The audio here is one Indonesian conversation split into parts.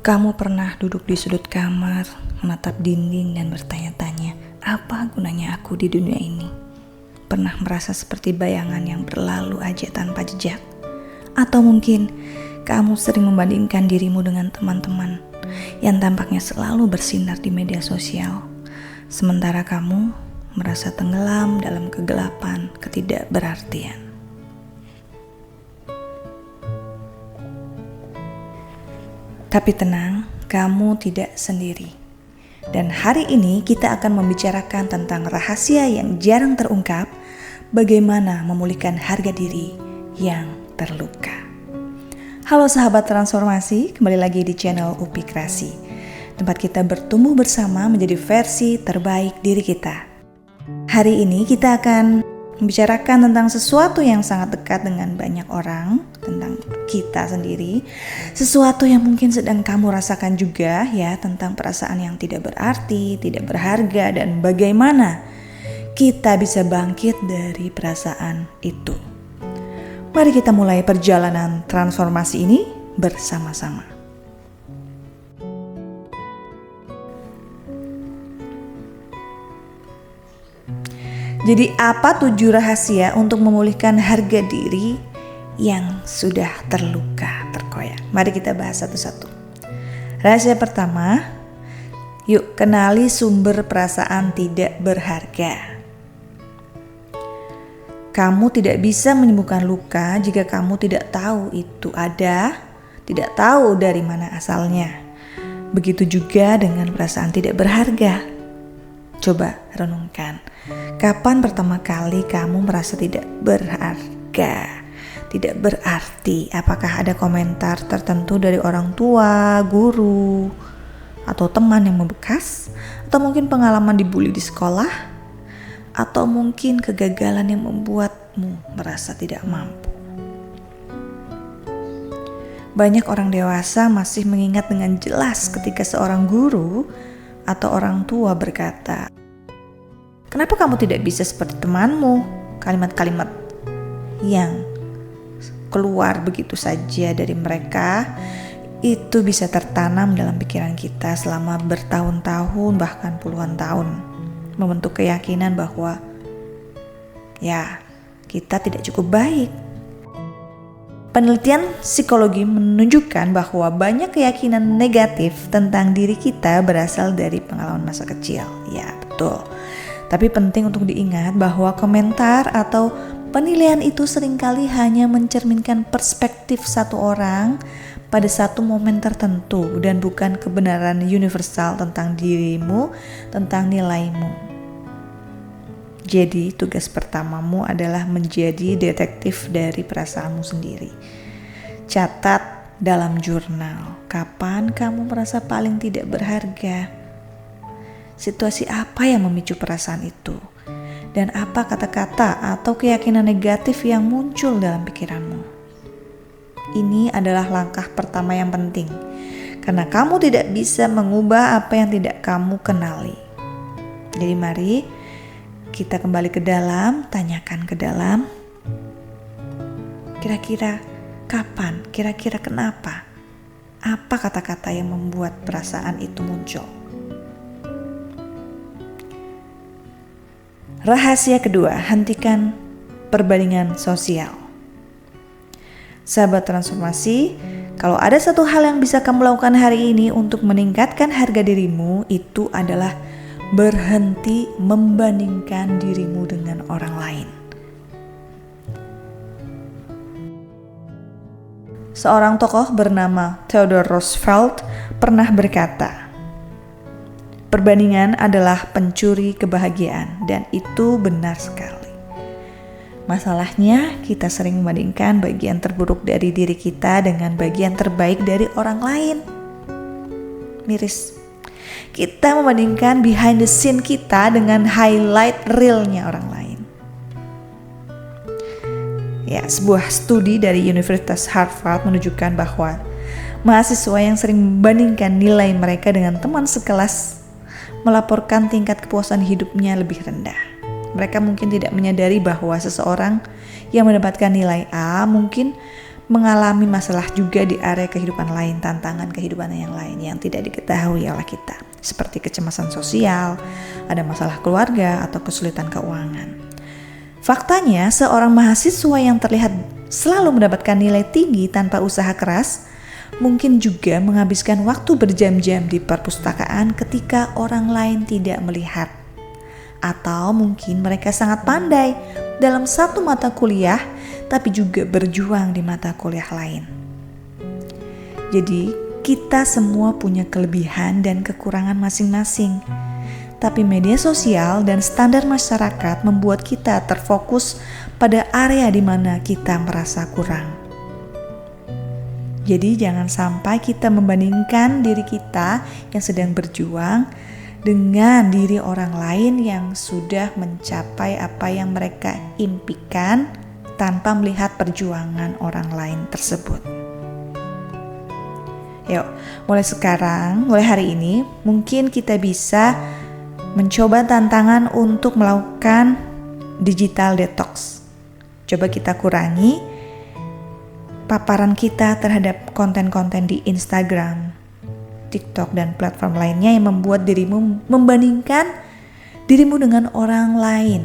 Kamu pernah duduk di sudut kamar, menatap dinding dan bertanya-tanya, apa gunanya aku di dunia ini? Pernah merasa seperti bayangan yang berlalu aja tanpa jejak? Atau mungkin kamu sering membandingkan dirimu dengan teman-teman yang tampaknya selalu bersinar di media sosial, sementara kamu merasa tenggelam dalam kegelapan ketidakberartian. Tapi tenang, kamu tidak sendiri. Dan hari ini kita akan membicarakan tentang rahasia yang jarang terungkap, bagaimana memulihkan harga diri yang terluka. Halo sahabat transformasi, kembali lagi di channel Upi Kreasi, tempat kita bertumbuh bersama menjadi versi terbaik diri kita. Hari ini kita akan membicarakan tentang sesuatu yang sangat dekat dengan banyak orang, tentang kita sendiri, sesuatu yang mungkin sedang kamu rasakan juga ya, tentang perasaan yang tidak berarti, tidak berharga, dan bagaimana kita bisa bangkit dari perasaan itu. Mari kita mulai perjalanan transformasi ini bersama-sama. Jadi apa 7 rahasia untuk memulihkan harga diri yang sudah terluka, terkoyak? Mari kita bahas satu-satu. Rahasia pertama, yuk kenali sumber perasaan tidak berharga. Kamu tidak bisa menyembuhkan luka jika kamu tidak tahu itu ada, tidak tahu dari mana asalnya. Begitu juga dengan perasaan tidak berharga. Coba renungkan, kapan pertama kali kamu merasa tidak berharga, tidak berarti? Apakah ada komentar tertentu dari orang tua, guru, atau teman yang membekas? Atau mungkin pengalaman dibully di sekolah? Atau mungkin kegagalan yang membuatmu merasa tidak mampu? Banyak orang dewasa masih mengingat dengan jelas ketika seorang guru atau orang tua berkata, "Kenapa kamu tidak bisa seperti temanmu?" Kalimat-kalimat yang keluar begitu saja dari mereka itu bisa tertanam dalam pikiran kita selama bertahun-tahun bahkan puluhan tahun, membentuk keyakinan bahwa ya, kita tidak cukup baik. Penelitian psikologi menunjukkan bahwa banyak keyakinan negatif tentang diri kita berasal dari pengalaman masa kecil. Ya, betul. Tapi penting untuk diingat bahwa komentar atau penilaian itu seringkali hanya mencerminkan perspektif satu orang pada satu momen tertentu dan bukan kebenaran universal tentang dirimu, tentang nilaimu. Jadi tugas pertamamu adalah menjadi detektif dari perasaanmu sendiri. Catat dalam jurnal, kapan kamu merasa paling tidak berharga? Situasi apa yang memicu perasaan itu? Dan apa kata-kata atau keyakinan negatif yang muncul dalam pikiranmu? Ini adalah langkah pertama yang penting, karena kamu tidak bisa mengubah apa yang tidak kamu kenali. Jadi mari kita kembali ke dalam, tanyakan ke dalam. Kira-kira kapan? Kira-kira kenapa? Apa kata-kata yang membuat perasaan itu muncul? Rahasia kedua, hentikan perbandingan sosial. Sahabat transformasi, kalau ada satu hal yang bisa kamu lakukan hari ini untuk meningkatkan harga dirimu, itu adalah berhenti membandingkan dirimu dengan orang lain. Seorang tokoh bernama Theodore Roosevelt pernah berkata, "Perbandingan adalah pencuri kebahagiaan," dan itu benar sekali. Masalahnya, kita sering membandingkan bagian terburuk dari diri kita dengan bagian terbaik dari orang lain. Miris. Kita membandingkan behind the scene kita dengan highlight realnya orang lain. Ya, sebuah studi dari Universitas Harvard menunjukkan bahwa mahasiswa yang sering membandingkan nilai mereka dengan teman sekelas melaporkan tingkat kepuasan hidupnya lebih rendah. Mereka mungkin tidak menyadari bahwa seseorang yang mendapatkan nilai A mungkin mengalami masalah juga di area kehidupan lain, tantangan kehidupan yang lain yang tidak diketahui oleh kita, seperti kecemasan sosial, ada masalah keluarga, atau kesulitan keuangan. Faktanya, seorang mahasiswa yang terlihat selalu mendapatkan nilai tinggi tanpa usaha keras, mungkin juga menghabiskan waktu berjam-jam di perpustakaan ketika orang lain tidak melihat. Atau mungkin mereka sangat pandai dalam satu mata kuliah, tapi juga berjuang di mata kuliah lain. Jadi, kita semua punya kelebihan dan kekurangan masing-masing. Tapi media sosial dan standar masyarakat membuat kita terfokus pada area di mana kita merasa kurang. Jadi jangan sampai kita membandingkan diri kita yang sedang berjuang dengan diri orang lain yang sudah mencapai apa yang mereka impikan tanpa melihat perjuangan orang lain tersebut. Yuk, mulai hari ini mungkin kita bisa mencoba tantangan untuk melakukan digital detox. Coba kita kurangi paparan kita terhadap konten-konten di Instagram, TikTok, dan platform lainnya yang membuat dirimu membandingkan dirimu dengan orang lain.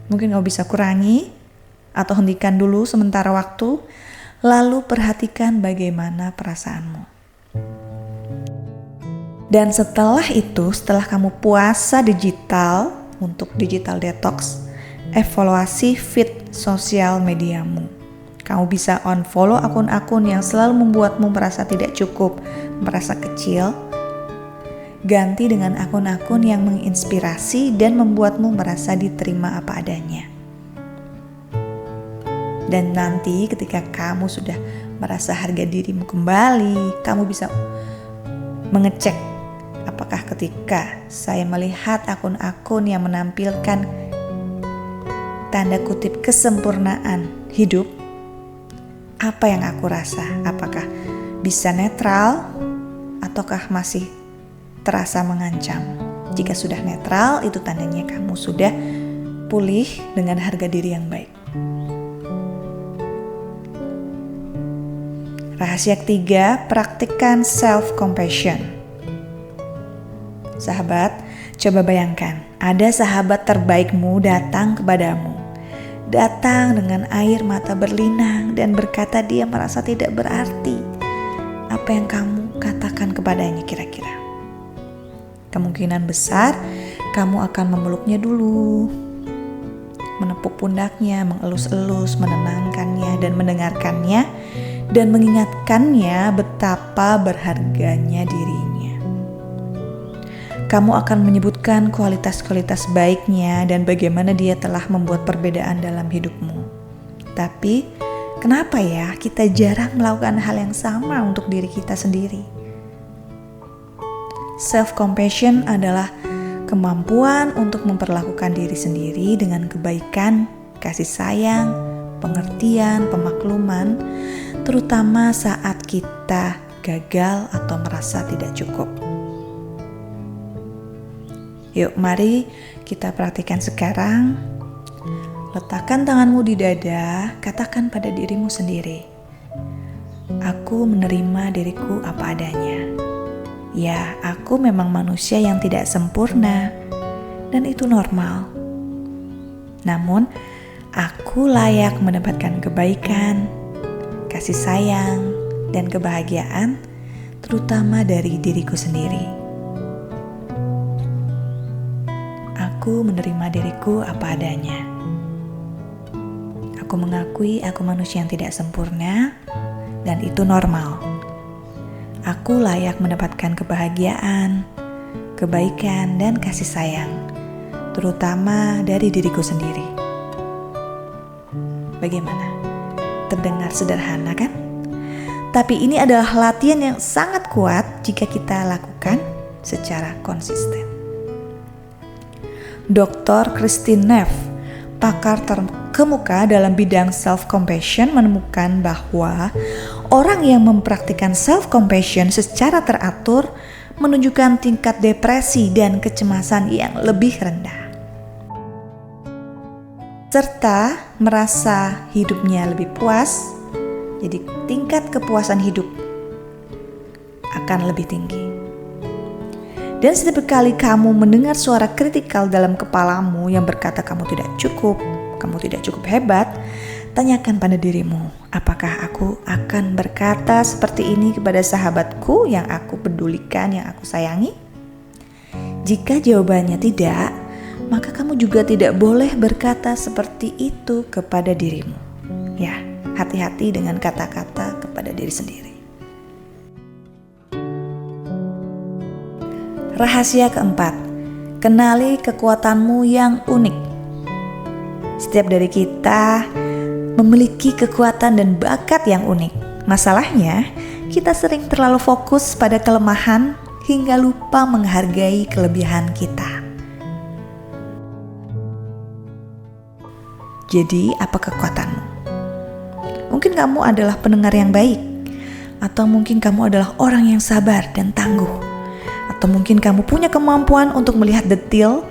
Mungkin kau bisa kurangi atau hentikan dulu sementara waktu, lalu perhatikan bagaimana perasaanmu. Dan setelah kamu puasa digital untuk digital detox, evaluasi feed sosial mediamu. Kamu bisa unfollow akun-akun yang selalu membuatmu merasa tidak cukup, merasa kecil. Ganti dengan akun-akun yang menginspirasi dan membuatmu merasa diterima apa adanya. Dan nanti ketika kamu sudah merasa harga dirimu kembali, kamu bisa mengecek apakah ketika saya melihat akun-akun yang menampilkan tanda kutip kesempurnaan hidup, apa yang aku rasa? Apakah bisa netral ataukah masih terasa mengancam? Jika sudah netral, itu tandanya kamu sudah pulih dengan harga diri yang baik. Rahasia ketiga, praktikkan self-compassion. Sahabat, coba bayangkan, ada sahabat terbaikmu datang kepadamu. Datang dengan air mata berlinang dan berkata dia merasa tidak berarti. Apa yang kamu katakan kepadanya kira-kira? Kemungkinan besar kamu akan memeluknya dulu, menepuk pundaknya, mengelus-elus, menenangkannya dan mendengarkannya, dan mengingatkannya betapa berharganya dirinya. Kamu akan menyebutkan kualitas-kualitas baiknya dan bagaimana dia telah membuat perbedaan dalam hidupmu. Tapi, kenapa ya kita jarang melakukan hal yang sama untuk diri kita sendiri? Self-compassion adalah kemampuan untuk memperlakukan diri sendiri dengan kebaikan, kasih sayang, pengertian, pemakluman, terutama saat kita gagal atau merasa tidak cukup. Yuk, mari kita praktikkan sekarang. Letakkan tanganmu di dada, katakan pada dirimu sendiri, aku menerima diriku apa adanya. Ya, aku memang manusia yang tidak sempurna, dan itu normal. Namun, aku layak mendapatkan kebaikan, kasih sayang, dan kebahagiaan, terutama dari diriku sendiri. Aku menerima diriku apa adanya. Aku mengakui aku manusia yang tidak sempurna, dan itu normal. Aku layak mendapatkan kebahagiaan, kebaikan, dan kasih sayang, terutama dari diriku sendiri. Bagaimana? Terdengar sederhana kan? Tapi ini adalah latihan yang sangat kuat jika kita lakukan secara konsisten. Dr. Kristin Neff, pakar terkemuka dalam bidang self-compassion, menemukan bahwa orang yang mempraktikkan self-compassion secara teratur menunjukkan tingkat depresi dan kecemasan yang lebih rendah. serta merasa hidupnya lebih puas. Jadi tingkat kepuasan hidup akan lebih tinggi. Dan setiap kali kamu mendengar suara kritikal dalam kepalamu yang berkata kamu tidak cukup hebat, tanyakan pada dirimu, apakah aku akan berkata seperti ini kepada sahabatku yang aku pedulikan, yang aku sayangi? Jika jawabannya tidak, maka kamu juga tidak boleh berkata seperti itu kepada dirimu. Ya, hati-hati dengan kata-kata kepada diri sendiri. Rahasia keempat, kenali kekuatanmu yang unik. Setiap dari kita memiliki kekuatan dan bakat yang unik. Masalahnya, kita sering terlalu fokus pada kelemahan hingga lupa menghargai kelebihan kita. Jadi, apa kekuatanmu? Mungkin kamu adalah pendengar yang baik, atau mungkin kamu adalah orang yang sabar dan tangguh, atau mungkin kamu punya kemampuan untuk melihat detail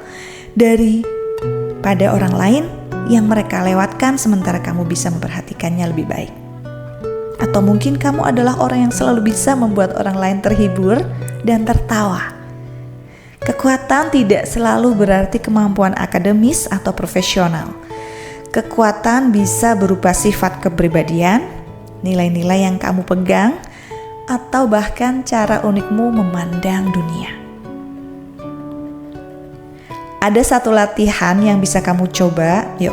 daripada orang lain yang mereka lewatkan sementara kamu bisa memperhatikannya lebih baik. Atau mungkin kamu adalah orang yang selalu bisa membuat orang lain terhibur dan tertawa. Kekuatan tidak selalu berarti kemampuan akademis atau profesional. Kekuatan bisa berupa sifat kepribadian, nilai-nilai yang kamu pegang, atau bahkan cara unikmu memandang dunia. Ada satu latihan yang bisa kamu coba, yuk.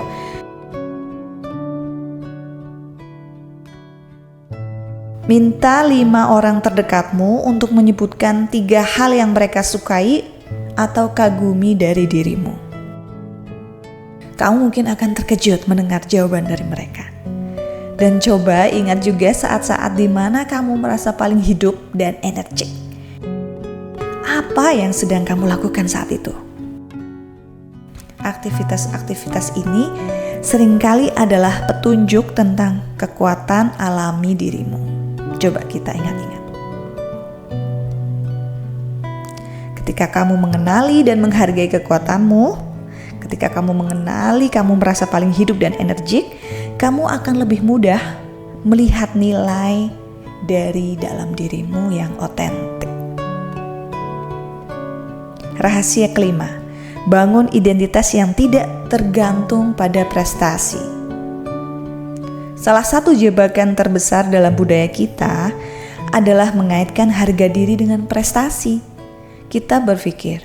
Minta 5 orang terdekatmu untuk menyebutkan 3 hal yang mereka sukai atau kagumi dari dirimu. Kamu mungkin akan terkejut mendengar jawaban dari mereka. Dan coba ingat juga saat-saat di mana kamu merasa paling hidup dan energik. Apa yang sedang kamu lakukan saat itu? Aktivitas-aktivitas ini seringkali adalah petunjuk tentang kekuatan alami dirimu. Coba kita ingat-ingat. Ketika kamu mengenali dan menghargai kekuatanmu, ketika kamu mengenali kamu merasa paling hidup dan energik, kamu akan lebih mudah melihat nilai dari dalam dirimu yang otentik. Rahasia kelima, bangun identitas yang tidak tergantung pada prestasi. Salah satu jebakan terbesar dalam budaya kita adalah mengaitkan harga diri dengan prestasi. Kita berpikir,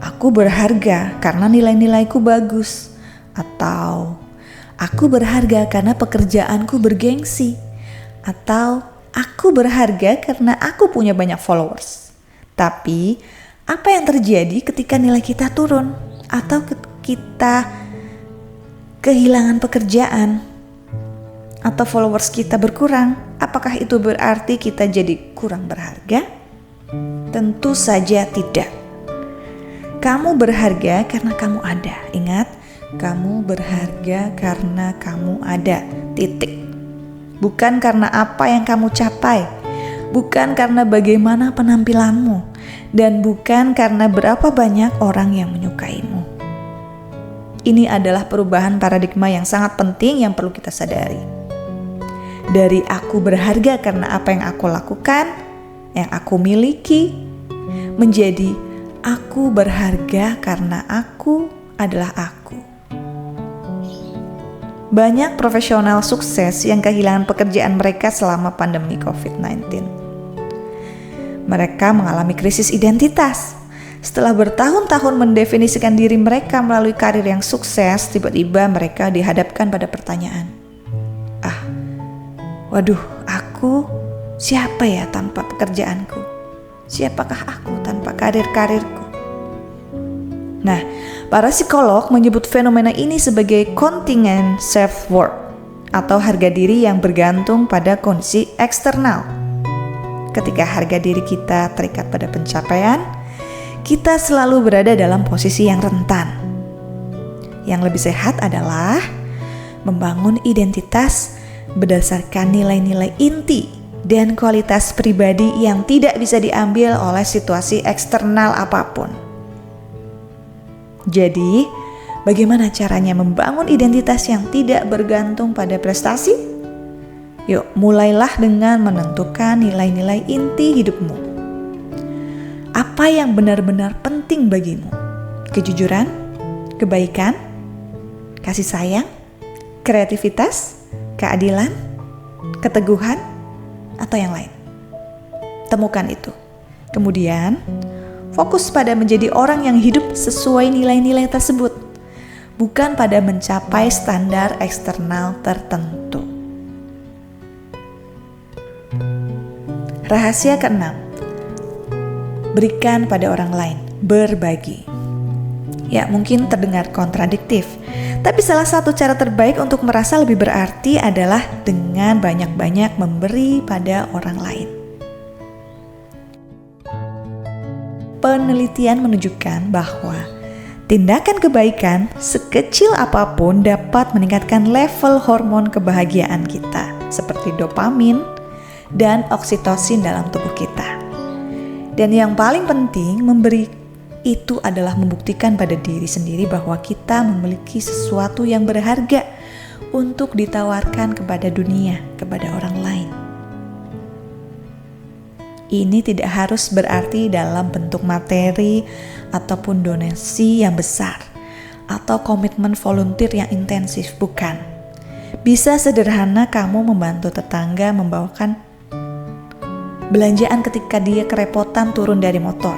aku berharga karena nilai-nilaiku bagus. Atau, aku berharga karena pekerjaanku bergengsi. Atau, aku berharga karena aku punya banyak followers. Tapi, apa yang terjadi ketika nilai kita turun? Atau kita kehilangan pekerjaan? Atau followers kita berkurang? Apakah itu berarti kita jadi kurang berharga? Tentu saja tidak. Kamu berharga karena kamu ada. Ingat, kamu berharga karena kamu ada. Titik. Bukan karena apa yang kamu capai, bukan karena bagaimana penampilanmu, dan bukan karena berapa banyak orang yang menyukaimu. Ini adalah perubahan paradigma yang sangat penting yang perlu kita sadari. Dari aku berharga karena apa yang aku lakukan, yang aku miliki, menjadi aku berharga karena aku adalah aku. Banyak profesional sukses yang kehilangan pekerjaan mereka selama pandemi COVID-19. Mereka mengalami krisis identitas. Setelah bertahun-tahun mendefinisikan diri mereka melalui karir yang sukses, tiba-tiba mereka dihadapkan pada pertanyaan. Waduh, aku siapa ya tanpa pekerjaanku? Siapakah aku tanpa karir-karirku? Nah, para psikolog menyebut fenomena ini sebagai contingent self-worth atau harga diri yang bergantung pada kondisi eksternal. Ketika harga diri kita terikat pada pencapaian, kita selalu berada dalam posisi yang rentan. Yang lebih sehat adalah membangun identitas berdasarkan nilai-nilai inti dan kualitas pribadi yang tidak bisa diambil oleh situasi eksternal apapun. Jadi, Bagaimana caranya membangun identitas yang tidak bergantung pada prestasi? Yuk, mulailah dengan menentukan nilai-nilai inti hidupmu. Apa yang benar-benar penting bagimu? Kejujuran, kebaikan, kasih sayang, kreativitas, keadilan, keteguhan, atau yang lain. Temukan itu. Kemudian, fokus pada menjadi orang yang hidup sesuai nilai-nilai tersebut, bukan pada mencapai standar eksternal tertentu. Rahasia keenam, berikan pada orang lain, berbagi. Ya, mungkin terdengar kontradiktif, tapi salah satu cara terbaik untuk merasa lebih berarti adalah dengan banyak-banyak memberi pada orang lain. Penelitian menunjukkan bahwa tindakan kebaikan sekecil apapun dapat meningkatkan level hormon kebahagiaan kita, seperti dopamin dan oksitosin dalam tubuh kita. Dan yang paling penting, memberi itu adalah membuktikan pada diri sendiri bahwa kita memiliki sesuatu yang berharga untuk ditawarkan kepada dunia, kepada orang lain. Ini tidak harus berarti dalam bentuk materi ataupun donasi yang besar atau komitmen volunteer yang intensif, bukan. Bisa sederhana kamu membantu tetangga membawakan belanjaan ketika dia kerepotan turun dari motor,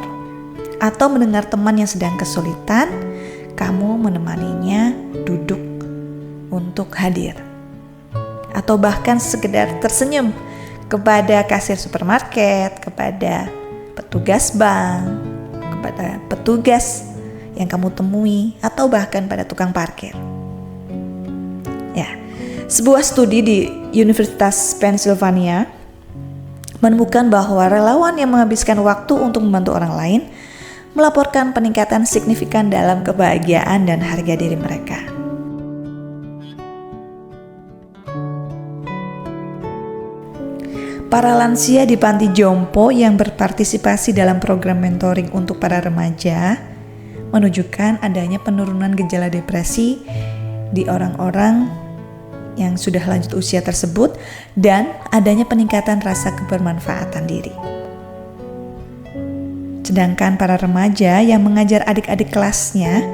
atau mendengar teman yang sedang kesulitan, kamu menemaninya duduk untuk hadir, atau bahkan sekedar tersenyum kepada kasir supermarket, kepada petugas bank, kepada petugas yang kamu temui, atau bahkan pada tukang parkir. Ya, sebuah studi di Universitas Pennsylvania menemukan bahwa relawan yang menghabiskan waktu untuk membantu orang lain melaporkan peningkatan signifikan dalam kebahagiaan dan harga diri mereka. Para lansia di panti jompo yang berpartisipasi dalam program mentoring untuk para remaja menunjukkan adanya penurunan gejala depresi di orang-orang yang sudah lanjut usia tersebut dan adanya peningkatan rasa kebermanfaatan diri. Sedangkan para remaja yang mengajar adik-adik kelasnya,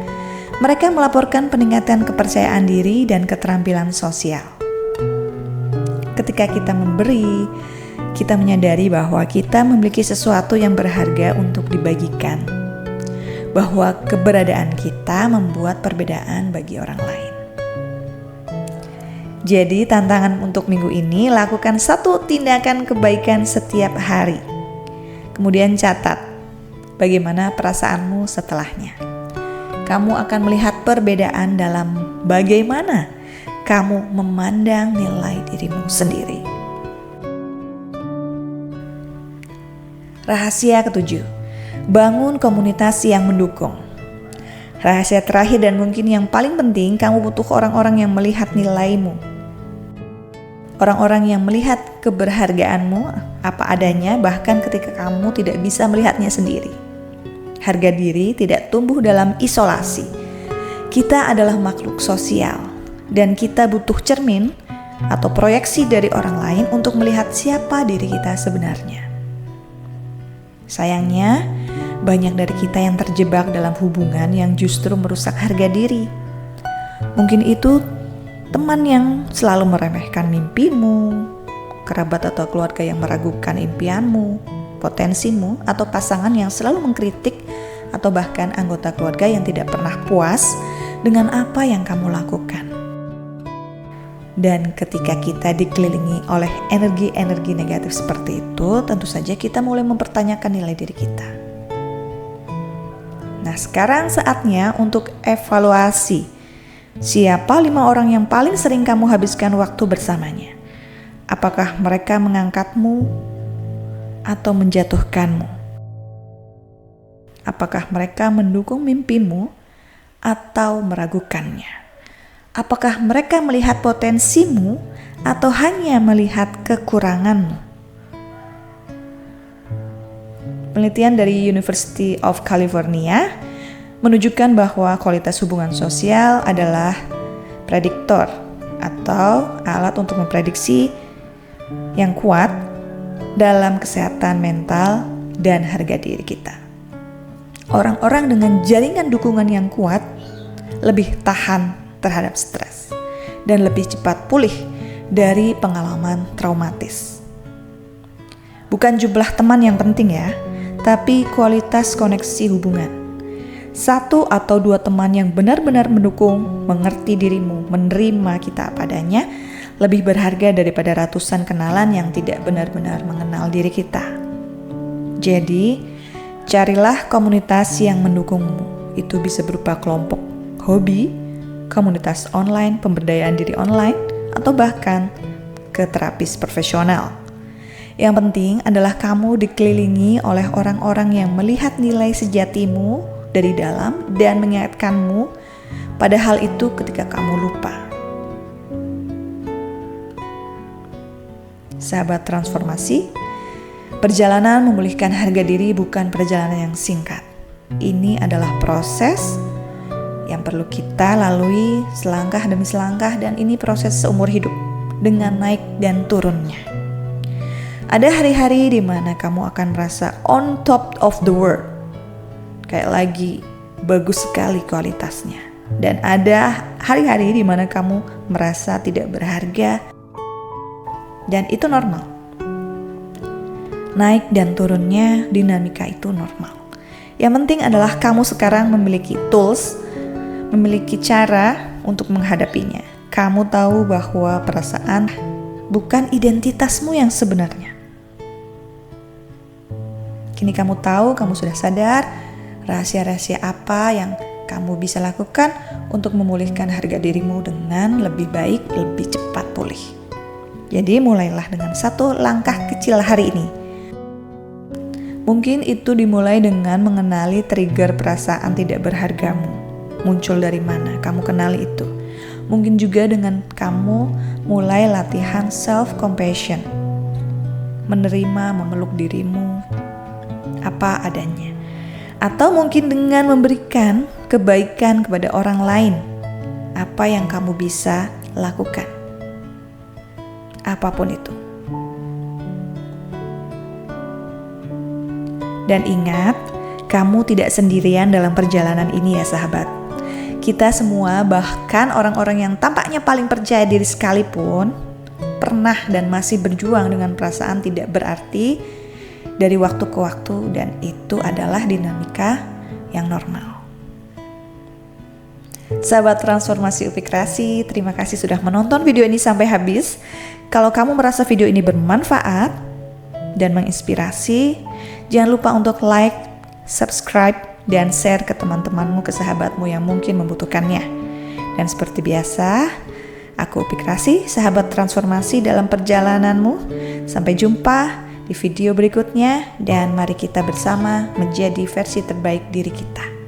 mereka melaporkan peningkatan kepercayaan diri dan keterampilan sosial. Ketika kita memberi, kita menyadari bahwa kita memiliki sesuatu yang berharga untuk dibagikan, bahwa keberadaan kita membuat perbedaan bagi orang lain. Jadi tantangan untuk minggu ini, lakukan satu tindakan kebaikan setiap hari. Kemudian catat bagaimana perasaanmu setelahnya. Kamu akan melihat perbedaan dalam bagaimana kamu memandang nilai dirimu sendiri. Rahasia ketujuh, bangun komunitas yang mendukung. Rahasia terakhir dan mungkin yang paling penting, kamu butuh orang-orang yang melihat nilaimu. Orang-orang yang melihat keberhargaanmu apa adanya, bahkan ketika kamu tidak bisa melihatnya sendiri. Harga diri tidak tumbuh dalam isolasi. Kita adalah makhluk sosial dan kita butuh cermin atau proyeksi dari orang lain untuk melihat siapa diri kita sebenarnya. Sayangnya, banyak dari kita yang terjebak dalam hubungan yang justru merusak harga diri. Mungkin itu teman yang selalu meremehkan mimpimu, kerabat atau keluarga yang meragukan impianmu, potensimu, atau pasangan yang selalu mengkritik, atau bahkan anggota keluarga yang tidak pernah puas dengan apa yang kamu lakukan. Dan ketika kita dikelilingi oleh energi-energi negatif seperti itu, tentu saja kita mulai mempertanyakan nilai diri kita. Nah, sekarang saatnya untuk evaluasi. Siapa 5 orang yang paling sering kamu habiskan waktu bersamanya? Apakah mereka mengangkatmu atau menjatuhkanmu? Apakah mereka mendukung mimpimu atau meragukannya? Apakah mereka melihat potensimu atau hanya melihat kekuranganmu? Penelitian dari University of California menunjukkan bahwa kualitas hubungan sosial adalah prediktor atau alat untuk memprediksi yang kuat dalam kesehatan mental dan harga diri kita. Orang-orang dengan jaringan dukungan yang kuat lebih tahan terhadap stres dan lebih cepat pulih dari pengalaman traumatis. Bukan jumlah teman yang penting ya, tapi kualitas koneksi hubungan. 1 atau 2 teman yang benar-benar mendukung, mengerti dirimu, menerima kita padanya, lebih berharga daripada ratusan kenalan yang tidak benar-benar mengenal diri kita. Jadi, carilah komunitas yang mendukungmu. Itu bisa berupa kelompok hobi, komunitas online, pemberdayaan diri online, atau bahkan ke terapis profesional. Yang penting adalah kamu dikelilingi oleh orang-orang yang melihat nilai sejatimu dari dalam dan mengingatkanmu pada hal itu ketika kamu lupa. Sahabat transformasi, perjalanan memulihkan harga diri bukan perjalanan yang singkat. Ini adalah proses yang perlu kita lalui selangkah demi selangkah, dan ini proses seumur hidup dengan naik dan turunnya. Ada hari-hari di mana kamu akan merasa on top of the world, kayak lagi bagus sekali kualitasnya. Dan ada hari-hari di mana kamu merasa tidak berharga, dan itu normal. Naik dan turunnya dinamika itu normal. Yang penting adalah kamu sekarang memiliki tools, memiliki cara untuk menghadapinya. Kamu tahu bahwa perasaan bukan identitasmu yang sebenarnya. Kini kamu tahu, kamu sudah sadar rahasia-rahasia apa yang kamu bisa lakukan untuk memulihkan harga dirimu dengan lebih baik, lebih cepat pulih. Jadi mulailah dengan 1 langkah kecil hari ini. Mungkin itu dimulai dengan mengenali trigger perasaan tidak berhargamu. Muncul dari mana? Kamu kenali itu. Mungkin juga dengan kamu mulai latihan self-compassion. Menerima, memeluk dirimu apa adanya. Atau mungkin dengan memberikan kebaikan kepada orang lain. Apa yang kamu bisa lakukan. Apapun itu. Dan ingat, kamu tidak sendirian dalam perjalanan ini ya sahabat. Kita semua, bahkan orang-orang yang tampaknya paling percaya diri sekalipun, pernah dan masih berjuang dengan perasaan tidak berarti dari waktu ke waktu, dan itu adalah dinamika yang normal. Sahabat transformasi UPI Kreasi, terima kasih sudah menonton video ini sampai habis. Kalau kamu merasa video ini bermanfaat dan menginspirasi, jangan lupa untuk like, subscribe, dan share ke teman-temanmu, ke sahabatmu yang mungkin membutuhkannya. Dan seperti biasa, aku UPI Kreasi, sahabat transformasi dalam perjalananmu. Sampai jumpa di video berikutnya, dan mari kita bersama menjadi versi terbaik diri kita.